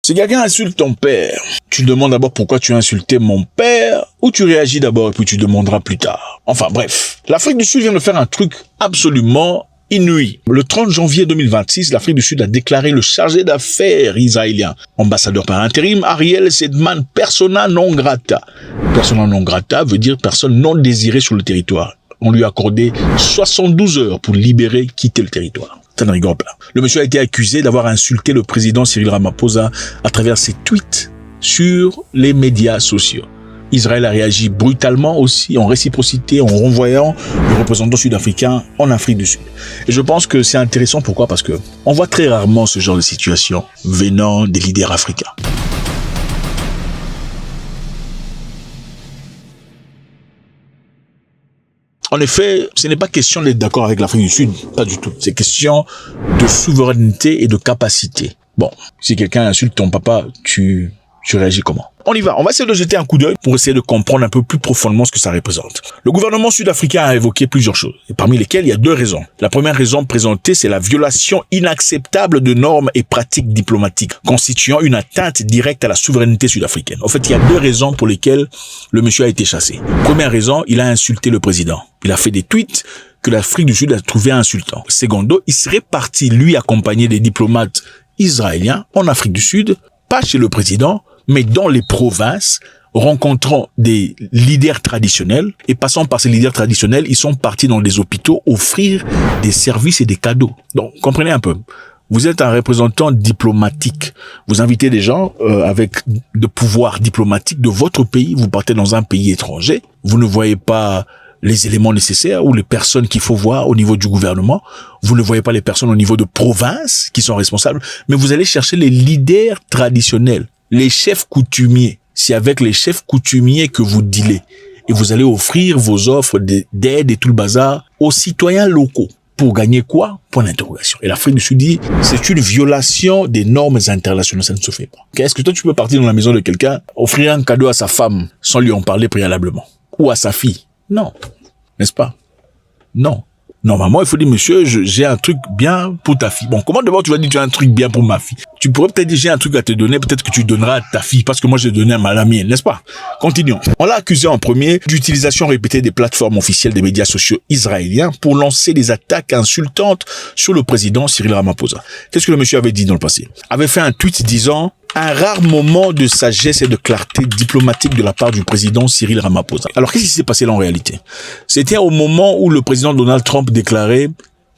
Si quelqu'un insulte ton père, tu demandes d'abord pourquoi tu as insulté mon père, ou tu réagis d'abord et puis tu demanderas plus tard. Enfin bref, l'Afrique du Sud vient de faire un truc absolument inouï. Le 30 janvier 2026, l'Afrique du Sud a déclaré le chargé d'affaires israélien, ambassadeur par intérim, Ariel Sedman, persona non grata. Persona non grata veut dire personne non désirée sur le territoire. On lui a accordé 72 heures pour libérer, quitter le territoire. Ça ne rigole pas. Le monsieur a été accusé d'avoir insulté le président Cyril Ramaphosa à travers ses tweets sur les médias sociaux. Israël a réagi brutalement aussi, en réciprocité, en renvoyant le représentant sud-africain en Afrique du Sud. Et je pense que c'est intéressant, pourquoi? Parce que on voit très rarement ce genre de situation venant des leaders africains. En effet, ce n'est pas question d'être d'accord avec l'Afrique du Sud, pas du tout. C'est question de souveraineté et de capacité. Bon, si quelqu'un insulte ton papa, tu réagis comment? On y va, on va essayer de jeter un coup d'œil pour essayer de comprendre un peu plus profondément ce que ça représente. Le gouvernement sud-africain a évoqué plusieurs choses, et parmi lesquelles il y a deux raisons. La première raison présentée, c'est la violation inacceptable de normes et pratiques diplomatiques, constituant une atteinte directe à la souveraineté sud-africaine. En fait, il y a deux raisons pour lesquelles le monsieur a été chassé. Première raison, il a insulté le président. Il a fait des tweets que l'Afrique du Sud a trouvé insultants. Secondo, il serait parti, lui, accompagner des diplomates israéliens en Afrique du Sud, pas chez le président, mais dans les provinces, rencontrant des leaders traditionnels et passant par ces leaders traditionnels, ils sont partis dans des hôpitaux offrir des services et des cadeaux. Donc, comprenez un peu. Vous êtes un représentant diplomatique. Vous invitez des gens avec de pouvoir diplomatique de votre pays. Vous partez dans un pays étranger. Vous ne voyez pas les éléments nécessaires ou les personnes qu'il faut voir au niveau du gouvernement. Vous ne voyez pas les personnes au niveau de province qui sont responsables. Mais vous allez chercher les leaders traditionnels. Les chefs coutumiers, c'est avec les chefs coutumiers que vous dealez. Et vous allez offrir vos offres d'aide et tout le bazar aux citoyens locaux. Pour gagner quoi? Point d'interrogation. Et l'Afrique du Sud dit, c'est une violation des normes internationales, ça ne se fait pas. Est-ce que toi tu peux partir dans la maison de quelqu'un, offrir un cadeau à sa femme sans lui en parler préalablement? Ou à sa fille? Non. N'est-ce pas? Non. Normalement, il faut dire, monsieur, j'ai un truc bien pour ta fille. Bon, comment d'abord tu vas dire, tu as un truc bien pour ma fille? Tu pourrais peut-être dire, j'ai un truc à te donner, peut-être que tu donneras à ta fille, parce que moi, j'ai donné à la mienne, n'est-ce pas? Continuons. On l'a accusé en premier d'utilisation répétée des plateformes officielles des médias sociaux israéliens pour lancer des attaques insultantes sur le président Cyril Ramaphosa. Qu'est-ce que le monsieur avait dit dans le passé? Avait fait un tweet disant, un rare moment de sagesse et de clarté diplomatique de la part du président Cyril Ramaphosa. Alors, qu'est-ce qui s'est passé là en réalité? C'était au moment où le président Donald Trump déclarait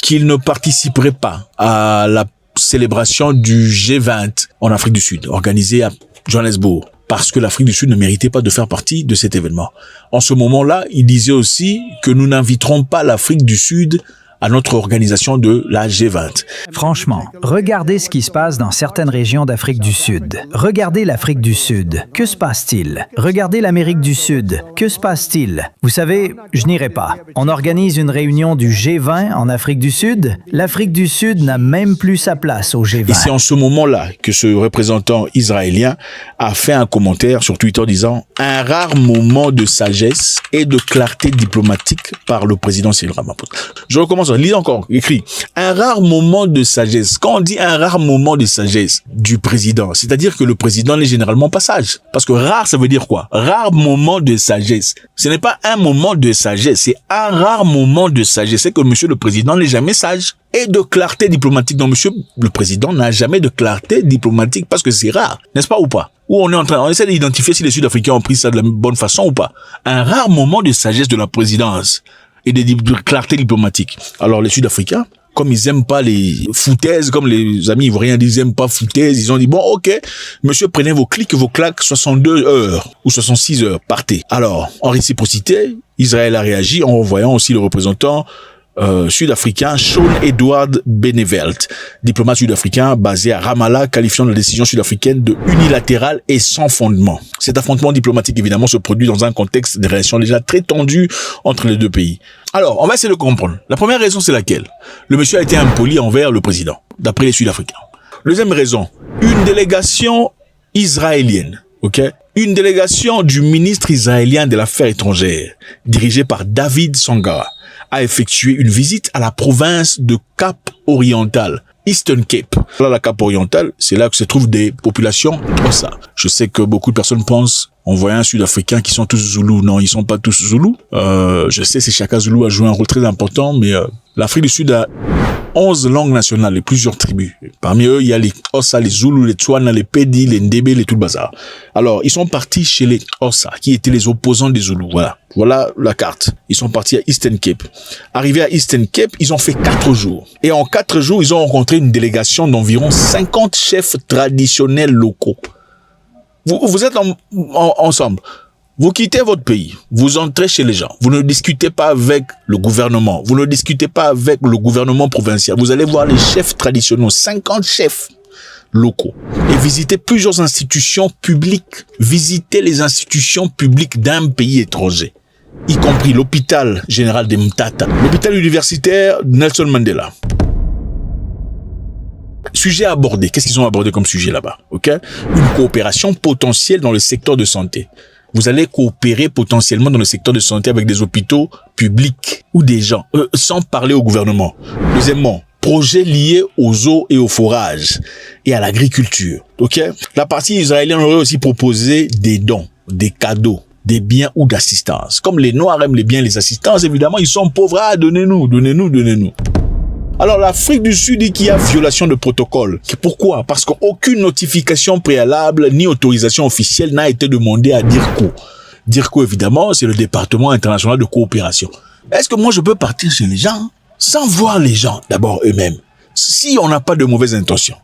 qu'il ne participerait pas à la célébration du G20 en Afrique du Sud, organisée à Johannesburg, parce que l'Afrique du Sud ne méritait pas de faire partie de cet événement. En ce moment-là, il disait aussi que nous n'inviterons pas l'Afrique du Sud à notre organisation de la G20. Franchement, regardez ce qui se passe dans certaines régions d'Afrique du Sud. Regardez l'Afrique du Sud. Que se passe-t-il? Regardez l'Amérique du Sud. Que se passe-t-il? Vous savez, je n'irai pas. On organise une réunion du G20 en Afrique du Sud. L'Afrique du Sud n'a même plus sa place au G20. Et c'est en ce moment-là que ce représentant israélien a fait un commentaire sur Twitter disant « Un rare moment de sagesse et de clarté diplomatique par le président Cyril Ramaphosa ». Je recommence. Lis encore, écrit, un rare moment de sagesse. Quand on dit un rare moment de sagesse du président, c'est-à-dire que le président n'est généralement pas sage. Parce que rare, ça veut dire quoi? Rare moment de sagesse. Ce n'est pas un moment de sagesse, c'est un rare moment de sagesse. C'est que monsieur le président n'est jamais sage. Et de clarté diplomatique. Donc monsieur le président n'a jamais de clarté diplomatique parce que c'est rare, n'est-ce pas ou pas? Ou on essaie d'identifier si les Sud-Africains ont pris ça de la bonne façon ou pas. Un rare moment de sagesse de la présidence et de clarté diplomatique. Alors les Sud-Africains, comme ils aiment pas les foutaises, comme les amis ivoiriens disent, ils aiment pas foutaises, ils ont dit, bon, ok, monsieur, prenez vos clics et vos claques, 62 heures ou 66 heures, partez. Alors, en réciprocité, Israël a réagi en renvoyant aussi le représentant sud-africain Shaun Edward Beneveld, diplomate sud-africain basé à Ramallah, qualifiant la décision sud-africaine de unilatérale et sans fondement. Cet affrontement diplomatique, évidemment, se produit dans un contexte de relations déjà très tendues entre les deux pays. Alors, on va essayer de comprendre. La première raison, c'est laquelle? Le monsieur a été impoli envers le président, d'après les Sud-Africains. Deuxième raison, une délégation israélienne, une délégation du ministre israélien des Affaires étrangères, dirigée par David Sangara, a effectué une visite à la province de Cap-Oriental, Eastern Cape. Là, la Cape orientale, c'est là que se trouvent des populations Xhosa. Je sais que beaucoup de personnes pensent, en voyant un Sud-Africain, qui sont tous Zoulous. Non, ils sont pas tous Zoulous. Je sais, c'est Shaka Zulu a joué un rôle très important, mais l'Afrique du Sud a 11 langues nationales et plusieurs tribus. Parmi eux, il y a les Xhosa, les Zoulous, les Tswana, les Pedi, les Ndébé, les tout le bazar. Alors, ils sont partis chez les Xhosa, qui étaient les opposants des Zoulous. Voilà la carte. Ils sont partis à Eastern Cape. Arrivés à Eastern Cape, ils ont fait 4 jours. Et en 4 jours, ils ont rencontré une délégation d'environ 50 chefs traditionnels locaux. Vous êtes ensemble. Vous quittez votre pays, vous entrez chez les gens, vous ne discutez pas avec le gouvernement, vous ne discutez pas avec le gouvernement provincial. Vous allez voir les chefs traditionnels, 50 chefs locaux, et visiter plusieurs institutions publiques. Visiter les institutions publiques d'un pays étranger, y compris l'hôpital général de Mthatha, l'hôpital universitaire Nelson Mandela. Sujet abordé. Qu'est-ce qu'ils ont abordé comme sujet là-bas? Une coopération potentielle dans le secteur de santé. Vous allez coopérer potentiellement dans le secteur de santé avec des hôpitaux publics ou des gens, sans parler au gouvernement. Deuxièmement, projets liés aux eaux et aux forages et à l'agriculture. La partie israélienne aurait aussi proposé des dons, des cadeaux, des biens ou d'assistance. Comme les Noirs aiment les biens et les assistances, évidemment, ils sont pauvres. Donnez-nous. Alors, l'Afrique du Sud dit qu'il y a violation de protocole. Pourquoi? Parce qu'aucune notification préalable ni autorisation officielle n'a été demandée à DIRCO. DIRCO, évidemment, c'est le département international de coopération. Est-ce que moi, je peux partir chez les gens sans voir les gens, d'abord eux-mêmes? Si on n'a pas de mauvaises intentions,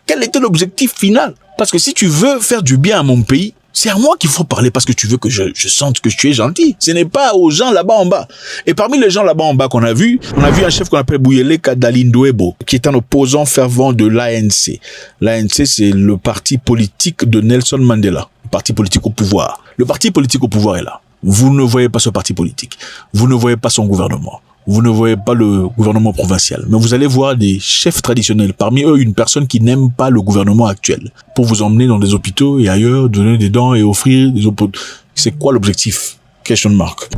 quel était l'objectif final? Parce que si tu veux faire du bien à mon pays, c'est à moi qu'il faut parler parce que tu veux que je sente que tu es gentil. Ce n'est pas aux gens là-bas en bas. Et parmi les gens là-bas en bas qu'on a vu, on a vu un chef qu'on appelle Buyeleka Dalindwebo, qui est un opposant fervent de l'ANC. L'ANC, c'est le parti politique de Nelson Mandela, le parti politique au pouvoir. Le parti politique au pouvoir est là. Vous ne voyez pas ce parti politique. Vous ne voyez pas son gouvernement. Vous ne voyez pas le gouvernement provincial, mais vous allez voir des chefs traditionnels, parmi eux une personne qui n'aime pas le gouvernement actuel, pour vous emmener dans des hôpitaux et ailleurs, donner des dons et offrir des hôpitaux. C'est quoi l'objectif? Question mark.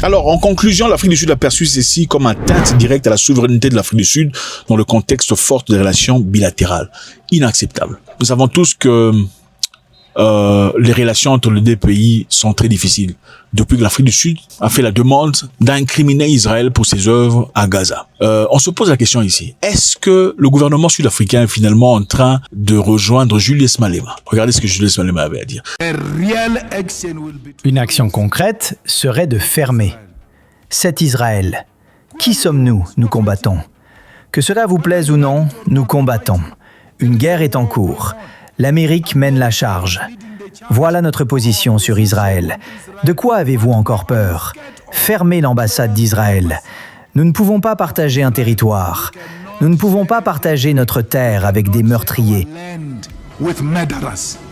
Alors, en conclusion, l'Afrique du Sud a perçu ceci comme atteinte directe à la souveraineté de l'Afrique du Sud dans le contexte fort des relations bilatérales. Inacceptable. Nous savons tous que les relations entre les deux pays sont très difficiles. Depuis que l'Afrique du Sud a fait la demande d'incriminer Israël pour ses œuvres à Gaza. On se pose la question ici. Est-ce que le gouvernement sud-africain est finalement en train de rejoindre Julius Malema? Regardez ce que Julius Malema avait à dire. Une action concrète serait de fermer cet Israël. Qui sommes-nous? Nous combattons. Que cela vous plaise ou non, nous combattons. Une guerre est en cours. L'Amérique mène la charge. Voilà notre position sur Israël. De quoi avez-vous encore peur? Fermez l'ambassade d'Israël. Nous ne pouvons pas partager un territoire. Nous ne pouvons pas partager notre terre avec des meurtriers.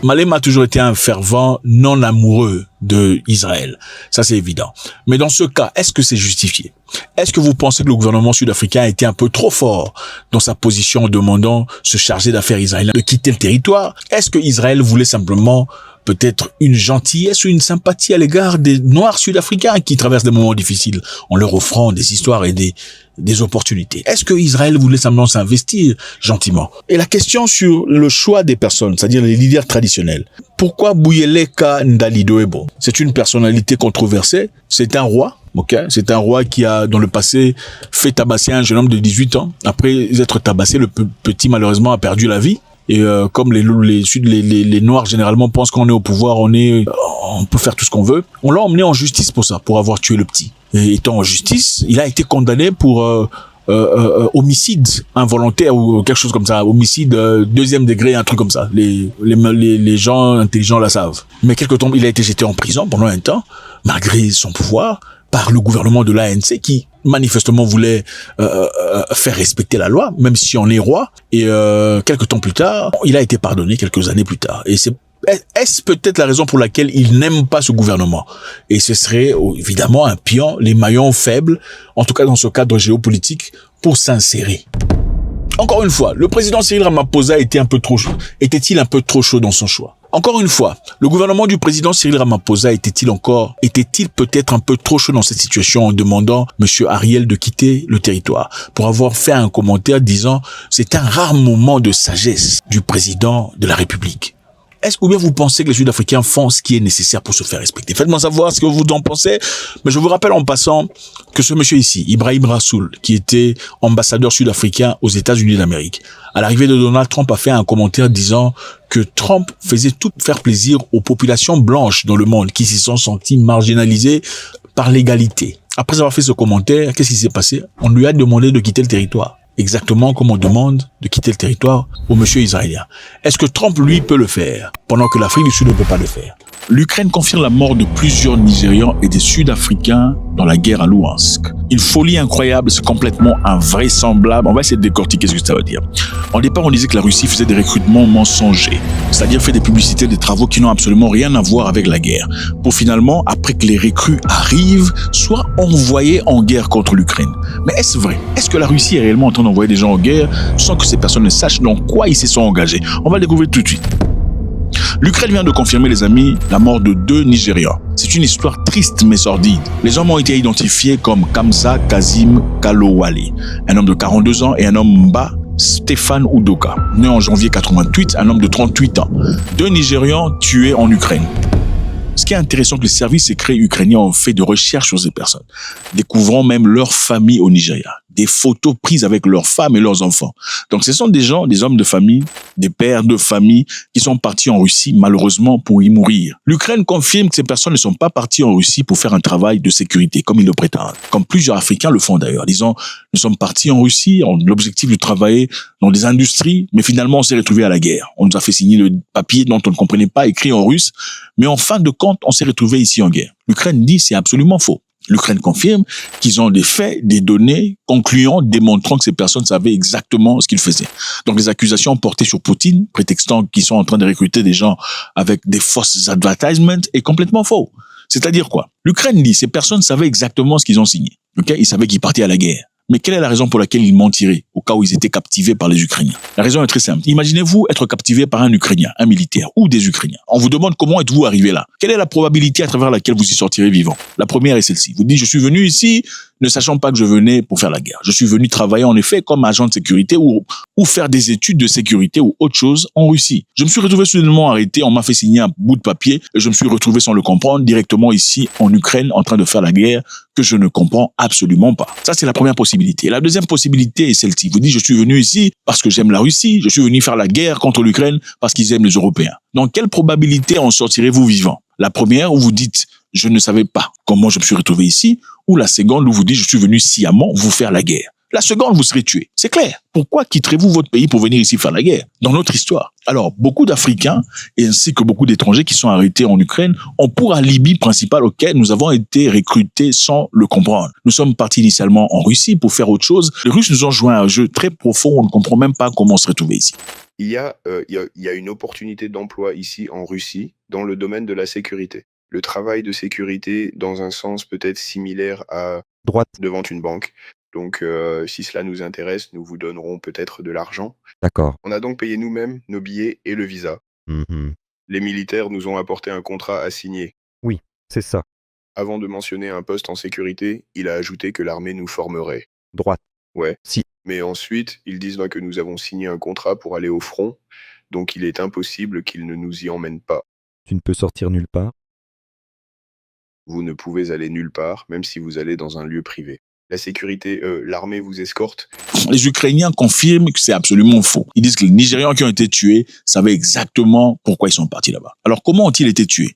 Malema a toujours été un fervent non amoureux de Israël. Ça, c'est évident. Mais dans ce cas, est-ce que c'est justifié? Est-ce que vous pensez que le gouvernement sud-africain a été un peu trop fort dans sa position en demandant se charger d'affaires israéliennes de quitter le territoire? Est-ce que Israël voulait simplement peut-être une gentillesse ou une sympathie à l'égard des Noirs sud-africains qui traversent des moments difficiles en leur offrant des histoires et des opportunités? Est-ce que Israël voulait simplement s'investir gentiment? Et la question sur le choix des personnes, c'est-à-dire les leaders traditionnels. Pourquoi Buyeleka Ndalidoebo? C'est une personnalité controversée. C'est un roi. C'est un roi qui a, dans le passé, fait tabasser un jeune homme de 18 ans. Après être tabassé, le petit, malheureusement, a perdu la vie. Et comme les Noirs généralement pensent qu'on est au pouvoir, on peut faire tout ce qu'on veut. On l'a emmené en justice pour ça, pour avoir tué le petit. Et étant en justice, il a été condamné pour homicide involontaire ou quelque chose comme ça, homicide deuxième degré, un truc comme ça. Les gens intelligents la savent. Mais quelque temps, il a été jeté en prison pendant un temps, malgré son pouvoir, par le gouvernement de l'ANC qui manifestement voulait faire respecter la loi, même si on est roi. Et quelques temps plus tard, il a été pardonné quelques années plus tard. Et est-ce peut-être la raison pour laquelle il n'aime pas ce gouvernement? Et ce serait évidemment un pion, les maillons faibles, en tout cas dans ce cadre géopolitique, pour s'insérer. Encore une fois, le président Cyril Ramaphosa était un peu trop chaud. Était-il un peu trop chaud dans son choix? Encore une fois, le gouvernement du président Cyril Ramaphosa était-il peut-être un peu trop chaud dans cette situation en demandant M. Ariel de quitter le territoire pour avoir fait un commentaire disant c'est un rare moment de sagesse du président de la République. Est-ce que bien vous pensez que les Sud-Africains font ce qui est nécessaire pour se faire respecter? Faites-moi savoir ce que vous en pensez. Mais je vous rappelle en passant que ce monsieur ici, Ibrahim Rassoul, qui était ambassadeur sud-africain aux États-Unis d'Amérique, à l'arrivée de Donald Trump a fait un commentaire disant que Trump faisait tout faire plaisir aux populations blanches dans le monde qui s'y sont senties marginalisées par l'égalité. Après avoir fait ce commentaire, qu'est-ce qui s'est passé? On lui a demandé de quitter le territoire. Exactement comme on demande de quitter le territoire au monsieur israélien. Est-ce que Trump, lui, peut le faire, pendant que l'Afrique du Sud ne peut pas le faire? L'Ukraine confirme la mort de plusieurs Nigérians et des Sud-Africains dans la guerre à Louhansk. Une folie incroyable, c'est complètement invraisemblable. On va essayer de décortiquer ce que ça veut dire. En départ, on disait que la Russie faisait des recrutements mensongers, c'est-à-dire fait des publicités, des travaux qui n'ont absolument rien à voir avec la guerre, pour finalement, après que les recrues arrivent, soient envoyés en guerre contre l'Ukraine. Mais est-ce vrai? Est-ce que la Russie est réellement en train d'envoyer des gens en guerre sans que ces personnes ne sachent dans quoi ils se sont engagés? On va le découvrir tout de suite. L'Ukraine vient de confirmer, les amis, la mort de 2 Nigérians. C'est une histoire triste mais sordide. Les hommes ont été identifiés comme Kamsa Kazim Kalowale, un homme de 42 ans, et un homme Mba Stéphane Udoka, né en janvier 88, un homme de 38 ans. 2 Nigérians tués en Ukraine. Ce qui est intéressant, que les services secrets ukrainiens ont fait de recherches sur ces personnes, découvrant même leur famille au Nigeria, des photos prises avec leurs femmes et leurs enfants. Donc ce sont des gens, des hommes de famille, des pères de famille qui sont partis en Russie malheureusement pour y mourir. L'Ukraine confirme que ces personnes ne sont pas parties en Russie pour faire un travail de sécurité comme ils le prétendent, comme plusieurs Africains le font d'ailleurs, disant nous sommes partis en Russie en l'objectif de travailler dans des industries, mais finalement on s'est retrouvés à la guerre. On nous a fait signer le papier dont on ne comprenait pas, écrit en russe, mais en fin de compte on s'est retrouvés ici en guerre. L'Ukraine dit c'est absolument faux. L'Ukraine confirme qu'ils ont des faits, des données concluants démontrant que ces personnes savaient exactement ce qu'ils faisaient. Donc les accusations portées sur Poutine, prétextant qu'ils sont en train de recruter des gens avec des fausses advertisements, est complètement faux. C'est-à-dire quoi? L'Ukraine dit ces personnes savaient exactement ce qu'ils ont signé. Okay? Ils savaient qu'ils partaient à la guerre. Mais quelle est la raison pour laquelle ils mentiraient au cas où ils étaient captivés par les Ukrainiens? La raison est très simple. Imaginez-vous être captivé par un Ukrainien, un militaire ou des Ukrainiens. On vous demande comment êtes-vous arrivé là? Quelle est la probabilité à travers laquelle vous y sortirez vivant? La première est celle-ci. Vous dites, je suis venu ici ne sachant pas que je venais pour faire la guerre. Je suis venu travailler en effet comme agent de sécurité ou faire des études de sécurité ou autre chose en Russie. Je me suis retrouvé soudainement arrêté, on m'a fait signer un bout de papier et je me suis retrouvé sans le comprendre directement ici en Ukraine en train de faire la guerre que je ne comprends absolument pas. Ça, c'est la première possibilité. La deuxième possibilité est celle-ci. Vous dites, je suis venu ici parce que j'aime la Russie, je suis venu faire la guerre contre l'Ukraine parce qu'ils aiment les Européens. Donc, quelle probabilité en sortirez-vous vivant? La première où vous dites, je ne savais pas comment je me suis retrouvé ici, ou la seconde où vous dites, je suis venu sciemment vous faire la guerre. La seconde, vous serez tué. C'est clair. Pourquoi quitterez-vous votre pays pour venir ici faire la guerre? Dans notre histoire. Alors, beaucoup d'Africains, et ainsi que beaucoup d'étrangers qui sont arrêtés en Ukraine, ont pour alibi principal auquel nous avons été recrutés sans le comprendre. Nous sommes partis initialement en Russie pour faire autre chose. Les Russes nous ont joué à un jeu très profond, on ne comprend même pas comment on se retrouvait ici. Il y a une opportunité d'emploi ici en Russie dans le domaine de la sécurité. Le travail de sécurité, dans un sens peut-être similaire à droite devant une banque. Donc, si cela nous intéresse, nous vous donnerons peut-être de l'argent. D'accord. On a donc payé nous-mêmes nos billets et le visa. Mhm. Les militaires nous ont apporté un contrat à signer. Oui, c'est ça. Avant de mentionner un poste en sécurité, il a ajouté que l'armée nous formerait. Droite. Ouais. Si. Mais ensuite, ils disent que nous avons signé un contrat pour aller au front, donc il est impossible qu'ils ne nous y emmènent pas. Tu ne peux sortir nulle part. Vous ne pouvez aller nulle part, même si vous allez dans un lieu privé. La sécurité, l'armée vous escorte. Les Ukrainiens confirment que c'est absolument faux. Ils disent que les Nigérians qui ont été tués savaient exactement pourquoi ils sont partis là-bas. Alors comment ont-ils été tués?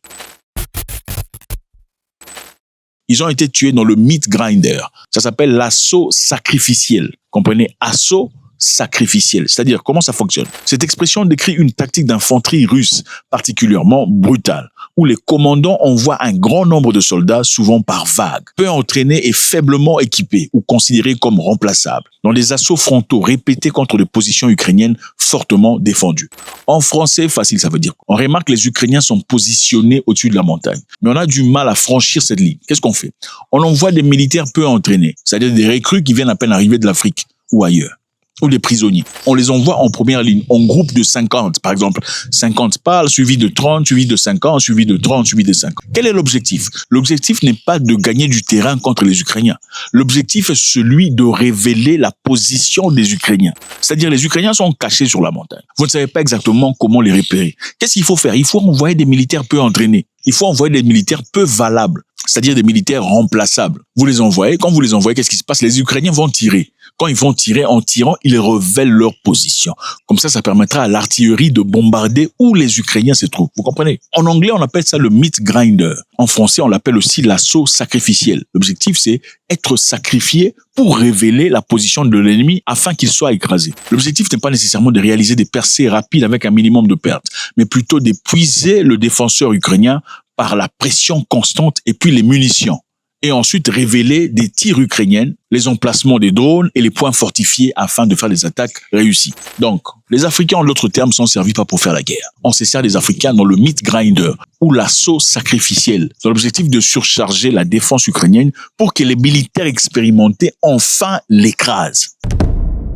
Ils ont été tués dans le meat grinder. Ça s'appelle l'assaut sacrificiel. Comprenez? Assaut sacrificiel. C'est-à-dire, comment ça fonctionne? Cette expression décrit une tactique d'infanterie russe particulièrement brutale, où les commandants envoient un grand nombre de soldats, souvent par vagues, peu entraînés et faiblement équipés ou considérés comme remplaçables, dans des assauts frontaux répétés contre des positions ukrainiennes fortement défendues. En français, facile, ça veut dire. On remarque que les Ukrainiens sont positionnés au-dessus de la montagne, mais on a du mal à franchir cette ligne. Qu'est-ce qu'on fait? On envoie des militaires peu entraînés, c'est-à-dire des recrues qui viennent à peine arriver de l'Afrique ou ailleurs. ou des prisonniers. On les envoie en première ligne, en groupe de 50, par exemple. 50 parlent, suivi de 30, suivi de 50, suivi de 30, suivi de 50. Quel est l'objectif? L'objectif n'est pas de gagner du terrain contre les Ukrainiens. L'objectif est celui de révéler la position des Ukrainiens. C'est-à-dire, les Ukrainiens sont cachés sur la montagne. Vous ne savez pas exactement comment les repérer. Qu'est-ce qu'il faut faire? Il faut envoyer des militaires peu entraînés. Il faut envoyer des militaires peu valables, c'est-à-dire des militaires remplaçables. Vous les envoyez, quand vous les envoyez, qu'est-ce qui se passe? Les Ukrainiens vont tirer. Quand ils vont tirer, en tirant, ils révèlent leur position. Comme ça permettra à l'artillerie de bombarder où les Ukrainiens se trouvent. Vous comprenez? En anglais, on appelle ça le meat grinder. En français, on l'appelle aussi l'assaut sacrificiel. L'objectif, c'est être sacrifié pour révéler la position de l'ennemi afin qu'il soit écrasé. L'objectif n'est pas nécessairement de réaliser des percées rapides avec un minimum de pertes, mais plutôt d'épuiser le défenseur ukrainien par la pression constante et puis les munitions. Et ensuite révéler des tirs ukrainiennes, les emplacements des drones et les points fortifiés afin de faire des attaques réussies. Donc, les Africains, en d'autres termes, sont servis pas pour faire la guerre. On se sert des Africains dans le meat grinder ou l'assaut sacrificiel, dans l'objectif de surcharger la défense ukrainienne pour que les militaires expérimentés enfin l'écrasent.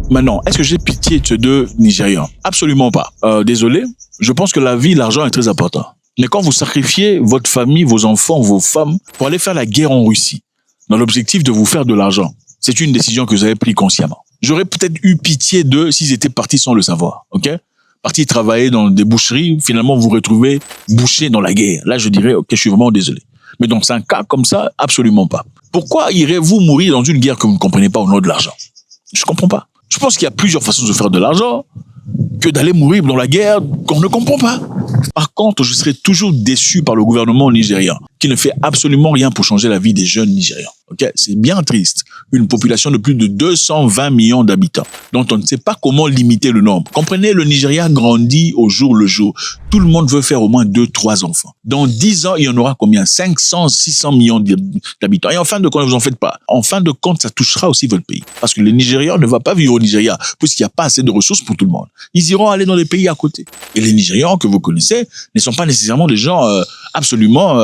Maintenant, est-ce que j'ai pitié de ces deux Nigérians? Absolument pas. Désolé, je pense que la vie, l'argent est très important. Mais quand vous sacrifiez votre famille, vos enfants, vos femmes, pour aller faire la guerre en Russie, dans l'objectif de vous faire de l'argent, c'est une décision que vous avez prise consciemment. J'aurais peut-être eu pitié d'eux s'ils étaient partis sans le savoir, ok? Partis travailler dans des boucheries, finalement vous vous retrouvez bouché dans la guerre. Là, je dirais, ok, je suis vraiment désolé. Mais dans un cas comme ça, absolument pas. Pourquoi irez-vous mourir dans une guerre que vous ne comprenez pas au nom de l'argent? Je comprends pas. Je pense qu'il y a plusieurs façons de faire de l'argent que d'aller mourir dans la guerre qu'on ne comprend pas. Par contre, je serai toujours déçu par le gouvernement nigérian, qui ne fait absolument rien pour changer la vie des jeunes Nigérians. Ok, c'est bien triste. Une population de plus de 220 millions d'habitants, dont on ne sait pas comment limiter le nombre. Comprenez, le Nigeria grandit au jour le jour. Tout le monde veut faire au moins 2-3 enfants. Dans 10 ans, il y en aura combien? 500, 600 millions d'habitants. Et en fin de compte, vous en faites pas. En fin de compte, ça touchera aussi votre pays. Parce que les Nigérians ne vont pas vivre au Nigeria, puisqu'il n'y a pas assez de ressources pour tout le monde. Ils iront aller dans les pays à côté. Et les Nigérians que vous connaissez ne sont pas nécessairement des gens absolument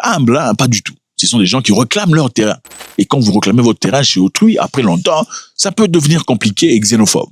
humbles, hein, pas du tout. Ce sont des gens qui réclament leur terrain. Et quand vous réclamez votre terrain chez autrui, après longtemps, ça peut devenir compliqué et xénophobe.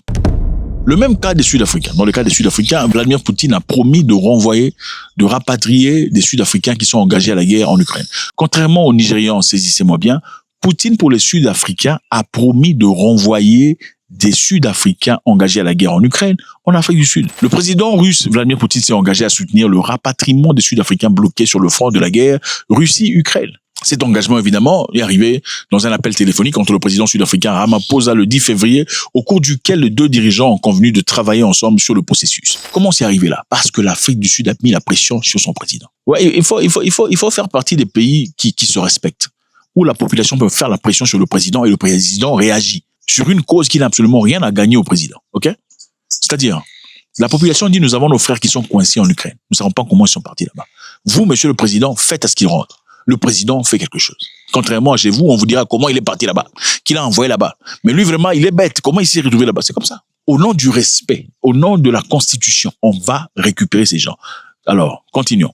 Le même cas des Sud-Africains. Dans le cas des Sud-Africains, Vladimir Poutine a promis de renvoyer, de rapatrier des Sud-Africains qui sont engagés à la guerre en Ukraine. Contrairement aux Nigérians, saisissez-moi bien, Poutine pour les Sud-Africains a promis de renvoyer des Sud-Africains engagés à la guerre en Ukraine, en Afrique du Sud. Le président russe Vladimir Poutine s'est engagé à soutenir le rapatriement des Sud-Africains bloqués sur le front de la guerre Russie-Ukraine. Cet engagement, évidemment, est arrivé dans un appel téléphonique entre le président sud-africain Ramaphosa le 10 février, au cours duquel les deux dirigeants ont convenu de travailler ensemble sur le processus. Comment c'est arrivé là? Parce que l'Afrique du Sud a mis la pression sur son président. Ouais, il faut faire partie des pays qui se respectent, où la population peut faire la pression sur le président et le président réagit sur une cause qui n'a absolument rien à gagner au président. Ok? C'est-à-dire, la population dit, nous avons nos frères qui sont coincés en Ukraine. Nous ne savons pas comment ils sont partis là-bas. Vous, monsieur le président, faites à ce qu'ils rentrent. Le président fait quelque chose. Contrairement à chez vous, on vous dira comment il est parti là-bas, qu'il a envoyé là-bas. Mais lui, vraiment, il est bête. Comment il s'est retrouvé là-bas? C'est comme ça. Au nom du respect, au nom de la Constitution, on va récupérer ces gens. Alors, continuons.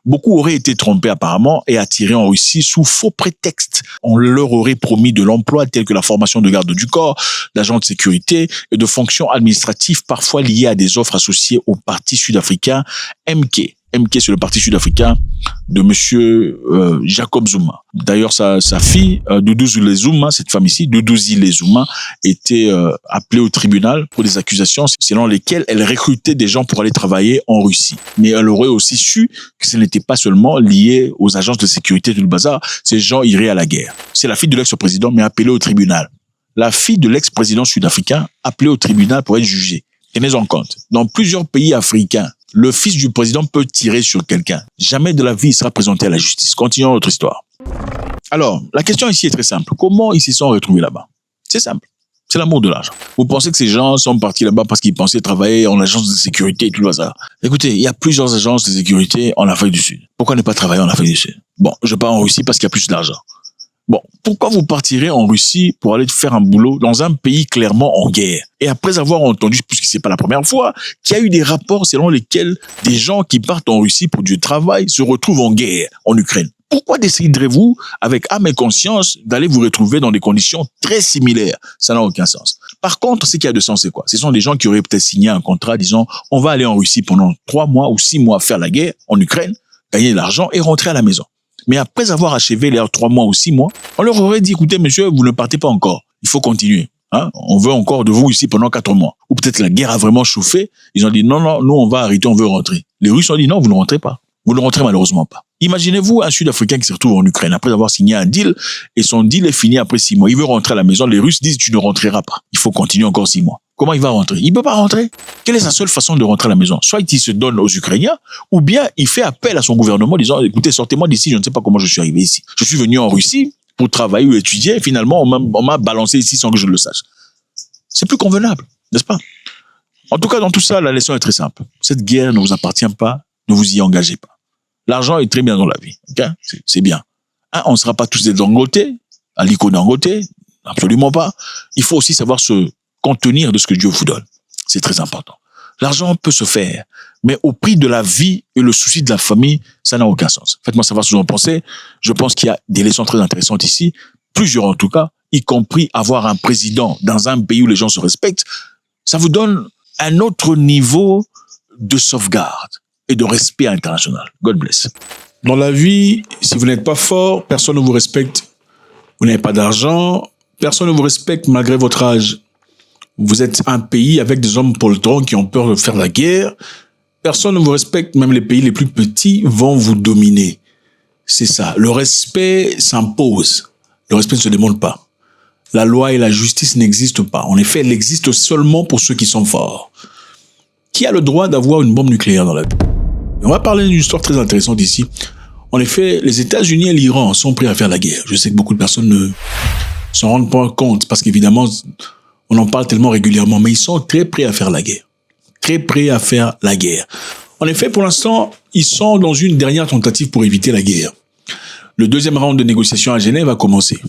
Beaucoup auraient été trompés apparemment et attirés en Russie sous faux prétextes. On leur aurait promis de l'emploi tel que la formation de garde du corps, d'agents de sécurité et de fonctions administratives parfois liées à des offres associées au parti sud-africain MK. MK, c'est le parti sud-africain de monsieur Jacob Zuma. D'ailleurs, sa fille, Duduzile Zuma, cette femme ici, Duduzile Zuma, était appelée au tribunal pour des accusations selon lesquelles elle recrutait des gens pour aller travailler en Russie. Mais elle aurait aussi su que ce n'était pas seulement lié aux agences de sécurité tout le bazar, ces gens iraient à la guerre. C'est la fille de l'ex-président, mais appelée au tribunal. La fille de l'ex-président sud-africain appelée au tribunal pour être jugée. Tenez-en compte. Dans plusieurs pays africains, le fils du président peut tirer sur quelqu'un. Jamais de la vie il sera présenté à la justice. Continuons notre histoire. Alors, la question ici est très simple. Comment ils se sont retrouvés là-bas? C'est simple. C'est l'amour de l'argent. Vous pensez que ces gens sont partis là-bas parce qu'ils pensaient travailler en agence de sécurité et tout le bazar? Écoutez, il y a plusieurs agences de sécurité en Afrique du Sud. Pourquoi ne pas travailler en Afrique du Sud? Bon, je pars en Russie parce qu'il y a plus d'argent. Bon, pourquoi vous partirez en Russie pour aller faire un boulot dans un pays clairement en guerre? Et après avoir entendu, puisque c'est pas la première fois, qu'il y a eu des rapports selon lesquels des gens qui partent en Russie pour du travail se retrouvent en guerre en Ukraine. Pourquoi déciderez-vous, avec âme et conscience, d'aller vous retrouver dans des conditions très similaires? Ça n'a aucun sens. Par contre, ce qui a de sens, c'est quoi? Ce sont des gens qui auraient peut-être signé un contrat disant, on va aller en Russie pendant 3 mois ou 6 mois faire la guerre en Ukraine, gagner de l'argent et rentrer à la maison. Mais après avoir achevé leurs 3 mois ou 6 mois, on leur aurait dit, écoutez, monsieur, vous ne partez pas encore. Il faut continuer. Hein? On veut encore de vous ici pendant 4 mois. Ou peut-être la guerre a vraiment chauffé. Ils ont dit, non, nous, on va arrêter, on veut rentrer. Les Russes ont dit, non, vous ne rentrez pas. Vous ne rentrez malheureusement pas. Imaginez-vous un Sud-Africain qui se retrouve en Ukraine après avoir signé un deal et son deal est fini après 6 mois. Il veut rentrer à la maison. Les Russes disent, tu ne rentreras pas. Il faut continuer encore 6 mois. Comment il va rentrer? Il ne peut pas rentrer. Quelle est sa seule façon de rentrer à la maison? Soit il se donne aux Ukrainiens, ou bien il fait appel à son gouvernement disant, écoutez, sortez-moi d'ici, je ne sais pas comment je suis arrivé ici. Je suis venu en Russie pour travailler ou étudier et finalement on m'a balancé ici sans que je le sache. C'est plus convenable, n'est-ce pas? En tout cas, dans tout ça, la leçon est très simple. Cette guerre ne vous appartient pas, ne vous y engagez pas. L'argent est très bien dans la vie, okay? C'est bien. On ne sera pas tous des Dangote, Aliko Dangote, absolument pas. Il faut aussi savoir se contenir de ce que Dieu vous donne. C'est très important. L'argent peut se faire, mais au prix de la vie et le souci de la famille, ça n'a aucun sens. Faites-moi savoir ce que vous en pensez. Je pense qu'il y a des leçons très intéressantes ici, plusieurs en tout cas, y compris avoir un président dans un pays où les gens se respectent. Ça vous donne un autre niveau de sauvegarde et de respect international. God bless. Dans la vie, si vous n'êtes pas fort, personne ne vous respecte. Vous n'avez pas d'argent, personne ne vous respecte malgré votre âge. Vous êtes un pays avec des hommes poltrons qui ont peur de faire la guerre. Personne ne vous respecte, même les pays les plus petits vont vous dominer. C'est ça. Le respect s'impose. Le respect ne se demande pas. La loi et la justice n'existent pas. En effet, elle existe seulement pour ceux qui sont forts. Qui a le droit d'avoir une bombe nucléaire dans la vie? On va parler d'une histoire très intéressante ici. En effet, les États-Unis et l'Iran sont prêts à faire la guerre. Je sais que beaucoup de personnes ne s'en rendent pas compte parce qu'évidemment, on en parle tellement régulièrement, mais ils sont très prêts à faire la guerre. Très prêts à faire la guerre. En effet, pour l'instant, ils sont dans une dernière tentative pour éviter la guerre. Le deuxième round de négociation à Genève a commencé.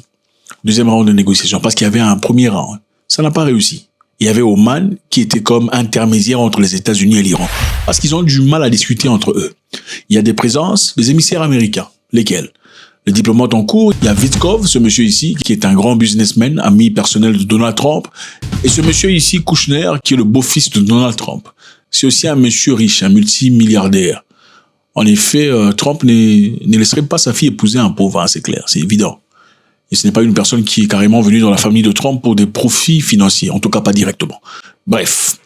Deuxième round de négociation, parce qu'il y avait un premier round. Ça n'a pas réussi. Il y avait Oman qui était comme intermédiaire entre les États-Unis et l'Iran. Parce qu'ils ont du mal à discuter entre eux. Il y a des présences des émissaires américains. Lesquels? Le diplomate en cours, il y a Vitkov, ce monsieur ici, qui est un grand businessman, ami personnel de Donald Trump. Et ce monsieur ici, Kushner, qui est le beau-fils de Donald Trump. C'est aussi un monsieur riche, un multimilliardaire. En effet, Trump ne laisserait pas sa fille épouser un pauvre, hein, c'est clair, c'est évident. Et ce n'est pas une personne qui est carrément venue dans la famille de Trump pour des profits financiers, en tout cas pas directement. Bref.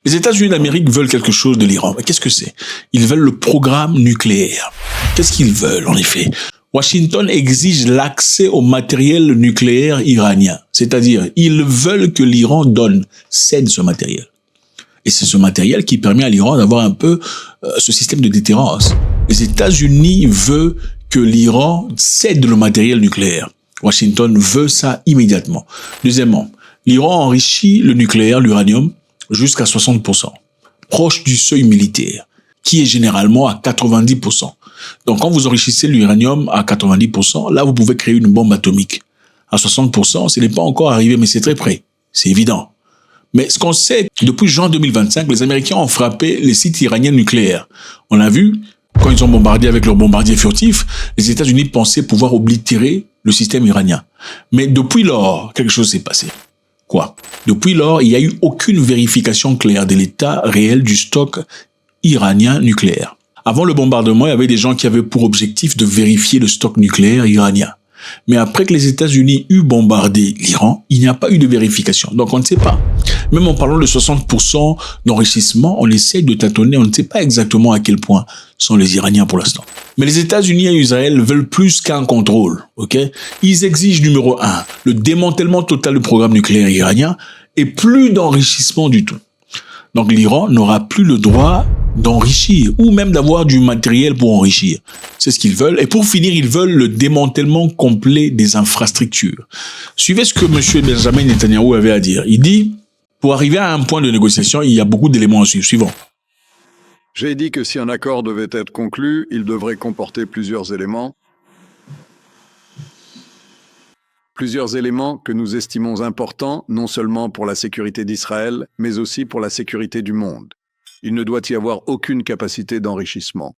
Les États-Unis d'Amérique veulent quelque chose de l'Iran. Mais qu'est-ce que c'est? Ils veulent le programme nucléaire. Qu'est-ce qu'ils veulent, en effet? Washington exige l'accès au matériel nucléaire iranien. C'est-à-dire, ils veulent que l'Iran cède ce matériel. Et c'est ce matériel qui permet à l'Iran d'avoir un peu ce système de déterrence. Les États-Unis veulent que l'Iran cède le matériel nucléaire. Washington veut ça immédiatement. Deuxièmement, l'Iran enrichit le nucléaire, l'uranium, jusqu'à 60%, proche du seuil militaire, qui est généralement à 90%. Donc quand vous enrichissez l'uranium à 90%, là vous pouvez créer une bombe atomique. À 60%, ce n'est pas encore arrivé, mais c'est très près. C'est évident. Mais ce qu'on sait, depuis juin 2025, les Américains ont frappé les sites iraniens nucléaires. On a vu, quand ils ont bombardé avec leurs bombardiers furtifs, les États-Unis pensaient pouvoir oblitérer le système iranien. Mais depuis lors, quelque chose s'est passé. Quoi? Depuis lors, il n'y a eu aucune vérification claire de l'état réel du stock iranien nucléaire. Avant le bombardement, il y avait des gens qui avaient pour objectif de vérifier le stock nucléaire iranien. Mais après que les États-Unis eurent bombardé l'Iran, il n'y a pas eu de vérification. Donc on ne sait pas. Même en parlant de 60% d'enrichissement, on essaie de tâtonner, on ne sait pas exactement à quel point sont les Iraniens pour l'instant. Mais les États-Unis et Israël veulent plus qu'un contrôle, ok? Ils exigent numéro 1, le démantèlement total du programme nucléaire iranien et plus d'enrichissement du tout. Donc l'Iran n'aura plus le droit d'enrichir ou même d'avoir du matériel pour enrichir. C'est ce qu'ils veulent. Et pour finir, ils veulent le démantèlement complet des infrastructures. Suivez ce que M. Benjamin Netanyahu avait à dire. Il dit, pour arriver à un point de négociation, il y a beaucoup d'éléments à suivre. Suivant. J'ai dit que si un accord devait être conclu, il devrait comporter plusieurs éléments. Plusieurs éléments que nous estimons importants, non seulement pour la sécurité d'Israël, mais aussi pour la sécurité du monde. Il ne doit y avoir aucune capacité d'enrichissement.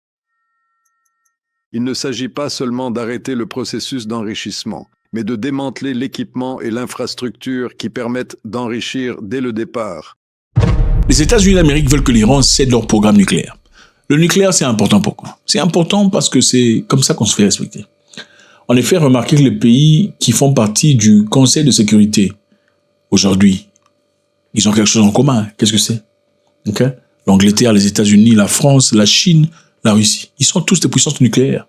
Il ne s'agit pas seulement d'arrêter le processus d'enrichissement, mais de démanteler l'équipement et l'infrastructure qui permettent d'enrichir dès le départ. Les États-Unis d'Amérique veulent que l'Iran cède leur programme nucléaire. Le nucléaire, c'est important. Pourquoi? C'est important parce que c'est comme ça qu'on se fait respecter. En effet, remarquez que les pays qui font partie du Conseil de sécurité, aujourd'hui, ils ont quelque chose en commun. Qu'est-ce que c'est? Okay? L'Angleterre, les États-Unis, la France, la Chine, la Russie. Ils sont tous des puissances nucléaires.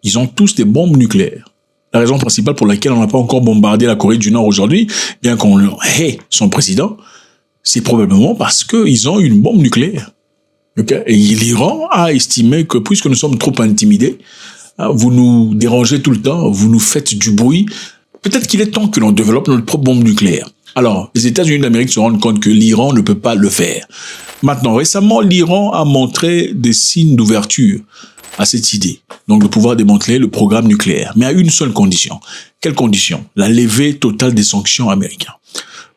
Ils ont tous des bombes nucléaires. La raison principale pour laquelle on n'a pas encore bombardé la Corée du Nord aujourd'hui, bien qu'on hait son président, c'est probablement parce qu'ils ont une bombe nucléaire. Okay? Et l'Iran a estimé que puisque nous sommes trop intimidés, vous nous dérangez tout le temps, vous nous faites du bruit, peut-être qu'il est temps que l'on développe notre propre bombe nucléaire. Alors, les États-Unis d'Amérique se rendent compte que l'Iran ne peut pas le faire. Maintenant, récemment, l'Iran a montré des signes d'ouverture à cette idée, donc de pouvoir démanteler le programme nucléaire, mais à une seule condition. Quelle condition? La levée totale des sanctions américaines.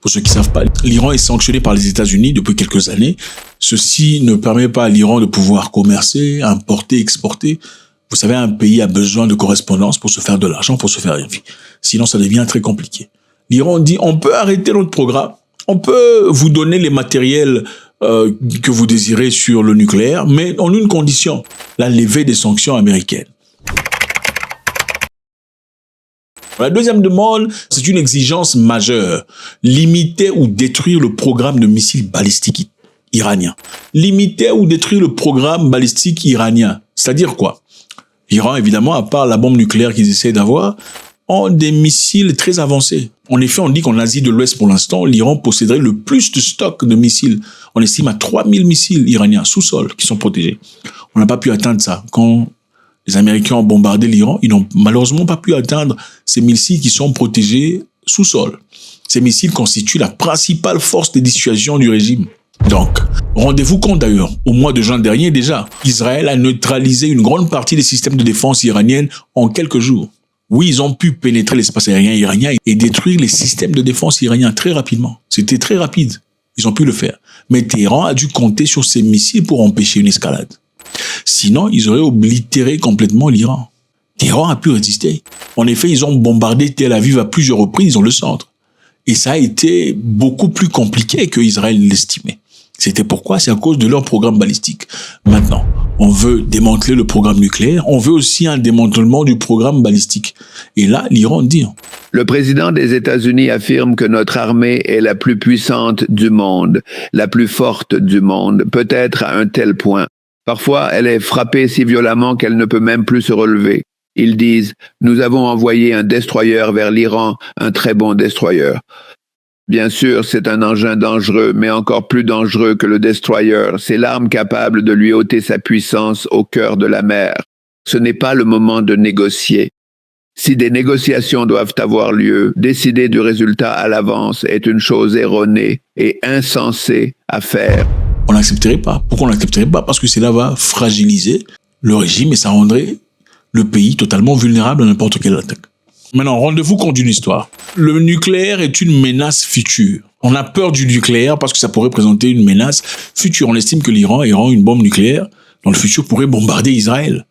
Pour ceux qui ne savent pas, l'Iran est sanctionné par les États-Unis depuis quelques années. Ceci ne permet pas à l'Iran de pouvoir commercer, importer, exporter. Vous savez, un pays a besoin de correspondance pour se faire de l'argent, pour se faire une vie. Sinon, ça devient très compliqué. L'Iran dit, on peut arrêter notre programme, on peut vous donner les matériels que vous désirez sur le nucléaire, mais en une condition, la levée des sanctions américaines. La deuxième demande, c'est une exigence majeure. Limiter ou détruire le programme de missiles balistiques iranien. Limiter ou détruire le programme balistique iranien. C'est-à-dire quoi? L'Iran, évidemment, à part la bombe nucléaire qu'ils essaient d'avoir, ont des missiles très avancés. En effet, on dit qu'en Asie de l'Ouest, pour l'instant, l'Iran posséderait le plus de stocks de missiles. On estime à 3000 missiles iraniens sous-sol qui sont protégés. On n'a pas pu atteindre ça. Quand les Américains ont bombardé l'Iran, ils n'ont malheureusement pas pu atteindre ces missiles qui sont protégés sous-sol. Ces missiles constituent la principale force de dissuasion du régime. Donc, rendez-vous compte d'ailleurs, au mois de juin dernier déjà, Israël a neutralisé une grande partie des systèmes de défense iraniens en quelques jours. Oui, ils ont pu pénétrer l'espace aérien iranien et détruire les systèmes de défense iraniens très rapidement. C'était très rapide. Ils ont pu le faire. Mais Téhéran a dû compter sur ces missiles pour empêcher une escalade. Sinon, ils auraient oblitéré complètement l'Iran. Téhéran a pu résister. En effet, ils ont bombardé Tel Aviv à plusieurs reprises dans le centre. Et ça a été beaucoup plus compliqué que Israël l'estimait. C'était pourquoi? C'est à cause de leur programme balistique. Maintenant, on veut démanteler le programme nucléaire, on veut aussi un démantèlement du programme balistique. Et là, l'Iran dit... Le président des États-Unis affirme que notre armée est la plus puissante du monde, la plus forte du monde, peut-être à un tel point. Parfois, elle est frappée si violemment qu'elle ne peut même plus se relever. Ils disent « Nous avons envoyé un destroyer vers l'Iran, un très bon destroyer ». Bien sûr, c'est un engin dangereux, mais encore plus dangereux que le destroyer. C'est l'arme capable de lui ôter sa puissance au cœur de la mer. Ce n'est pas le moment de négocier. Si des négociations doivent avoir lieu, décider du résultat à l'avance est une chose erronée et insensée à faire. On n'accepterait pas. Pourquoi on n'accepterait pas? Parce que cela va fragiliser le régime et ça rendrait le pays totalement vulnérable à n'importe quelle attaque. Maintenant, rendez-vous compte d'une histoire. Le nucléaire est une menace future. On a peur du nucléaire parce que ça pourrait présenter une menace future. On estime que l'Iran ayant une bombe nucléaire, dans le futur, pourrait bombarder Israël.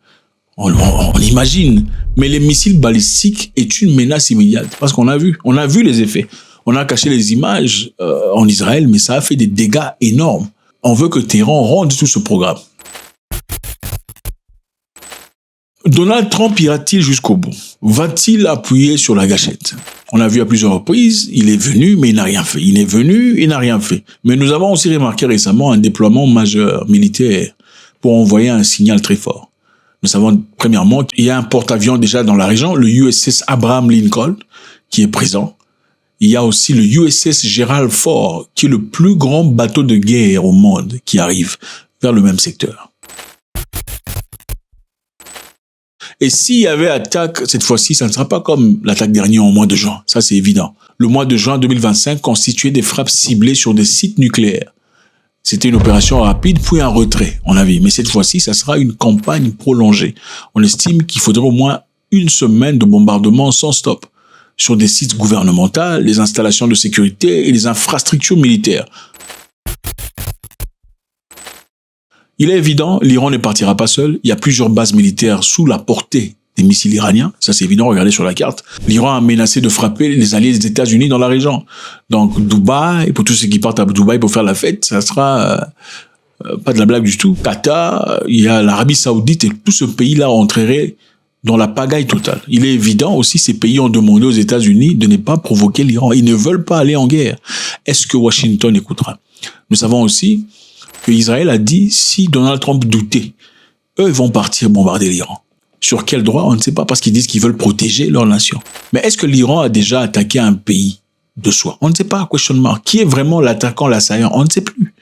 On imagine. Mais les missiles balistiques est une menace immédiate. Parce qu'on a vu les effets. On a caché les images en Israël, mais ça a fait des dégâts énormes. On veut que Téhéran rende tout ce programme. Donald Trump ira-t-il jusqu'au bout? Va-t-il appuyer sur la gâchette? On l'a vu à plusieurs reprises, il est venu, mais il n'a rien fait. Il est venu, il n'a rien fait. Mais nous avons aussi remarqué récemment un déploiement majeur militaire pour envoyer un signal très fort. Nous savons, premièrement, qu'il y a un porte-avions déjà dans la région, le USS Abraham Lincoln, qui est présent. Il y a aussi le USS Gerald Ford, qui est le plus grand bateau de guerre au monde, qui arrive vers le même secteur. Et s'il y avait attaque, cette fois-ci, ça ne sera pas comme l'attaque dernière au mois de juin. Ça, c'est évident. Le mois de juin 2025 constituait des frappes ciblées sur des sites nucléaires. C'était une opération rapide, puis un retrait, on a vu. Mais cette fois-ci, ça sera une campagne prolongée. On estime qu'il faudrait au moins une semaine de bombardement sans stop sur des sites gouvernementaux, les installations de sécurité et les infrastructures militaires. Il est évident, l'Iran ne partira pas seul. Il y a plusieurs bases militaires sous la portée des missiles iraniens. Ça, c'est évident. Regardez sur la carte. L'Iran a menacé de frapper les alliés des États-Unis dans la région. Donc, Dubaï, pour tous ceux qui partent à Dubaï pour faire la fête, ça sera pas de la blague du tout. Qatar, il y a l'Arabie Saoudite et tout ce pays-là entrerait dans la pagaille totale. Il est évident aussi, ces pays ont demandé aux États-Unis de ne pas provoquer l'Iran. Ils ne veulent pas aller en guerre. Est-ce que Washington écoutera? Nous savons aussi que Israël a dit, si Donald Trump doutait, eux vont partir bombarder l'Iran. Sur quel droit? On ne sait pas, parce qu'ils disent qu'ils veulent protéger leur nation. Mais est-ce que l'Iran a déjà attaqué un pays de soi? On ne sait pas, question mark. Qui est vraiment l'attaquant, l'assaillant? On ne sait plus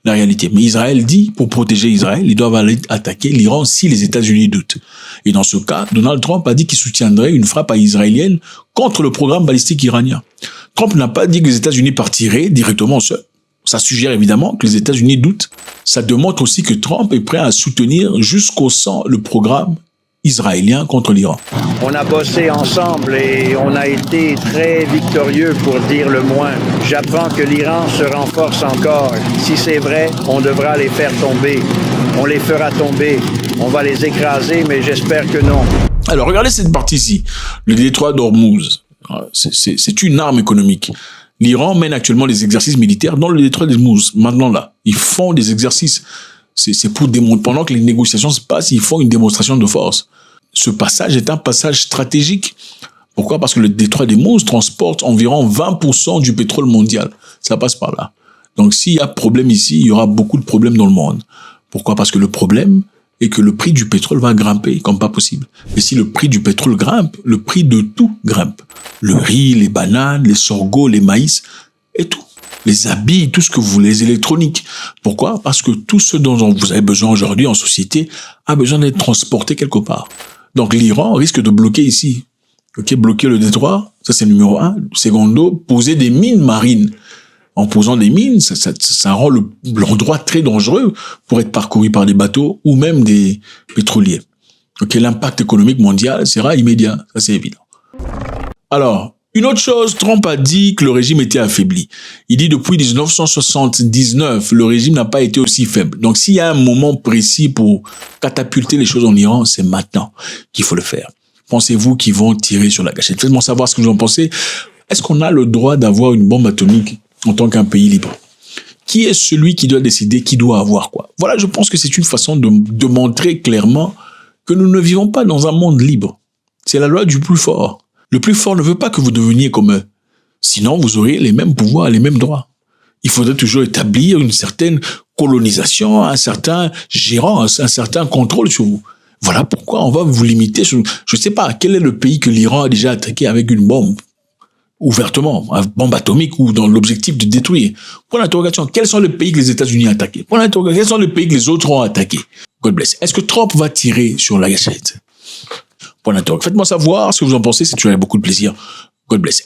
la réalité. Mais Israël dit, pour protéger Israël, ils doivent aller attaquer l'Iran si les États-Unis doutent. Et dans ce cas, Donald Trump a dit qu'il soutiendrait une frappe israélienne contre le programme balistique iranien. Trump n'a pas dit que les États-Unis partiraient directement seuls. Ça suggère évidemment que les États-Unis doutent. Ça démontre aussi que Trump est prêt à soutenir jusqu'au sang le programme israélien contre l'Iran. On a bossé ensemble et on a été très victorieux pour dire le moins. J'apprends que l'Iran se renforce encore. Si c'est vrai, on devra les faire tomber. On les fera tomber. On va les écraser, mais j'espère que non. Alors, regardez cette partie-ci. Le détroit d'Ormuz. C'est une arme économique. L'Iran mène actuellement des exercices militaires dans le détroit d'Ormuz. Maintenant, là, ils font des exercices. C'est pour démontrer, pendant que les négociations se passent, ils font une démonstration de force. Ce passage est un passage stratégique. Pourquoi? Parce que le détroit d'Ormuz transporte environ 20% du pétrole mondial. Ça passe par là. Donc, s'il y a problème ici, il y aura beaucoup de problèmes dans le monde. Pourquoi? Parce que le problème est que le prix du pétrole va grimper comme pas possible. Et si le prix du pétrole grimpe, le prix de tout grimpe. Le riz, les bananes, les sorgho, les maïs et tout. Les habits, tout ce que vous voulez, les électroniques. Pourquoi? Parce que tout ce dont vous avez besoin aujourd'hui en société a besoin d'être transporté quelque part. Donc l'Iran risque de bloquer ici. Ok, bloquer le détroit, ça c'est numéro 1. Secondo, poser des mines marines. En posant des mines, ça rend l'endroit très dangereux pour être parcouru par des bateaux ou même des pétroliers. Ok, l'impact économique mondial sera immédiat, ça c'est évident. Alors, une autre chose, Trump a dit que le régime était affaibli. Il dit depuis 1979, le régime n'a pas été aussi faible. Donc s'il y a un moment précis pour catapulter les choses en Iran, c'est maintenant qu'il faut le faire. Pensez-vous qu'ils vont tirer sur la gâchette? Faites-moi savoir ce que vous en pensez. Est-ce qu'on a le droit d'avoir une bombe atomique en tant qu'un pays libre? Qui est celui qui doit décider qui doit avoir quoi? Voilà, je pense que c'est une façon de montrer clairement que nous ne vivons pas dans un monde libre. C'est la loi du plus fort. Le plus fort ne veut pas que vous deveniez comme eux. Sinon, vous auriez les mêmes pouvoirs, les mêmes droits. Il faudrait toujours établir une certaine colonisation, un certain gérant, un certain contrôle sur vous. Voilà pourquoi on va vous limiter sur... Je ne sais pas, quel est le pays que l'Iran a déjà attaqué avec une bombe? Ouvertement, une bombe atomique ou dans l'objectif de détruire. Point d'interrogation, quels sont les pays que les États-Unis ont attaqués? Point d'interrogation, quels sont les pays que les autres ont attaqués? God bless. Est-ce que Trump va tirer sur la gâchette? Point d'interrogation. Faites-moi savoir ce que vous en pensez, c'est toujours avec beaucoup de plaisir. God bless.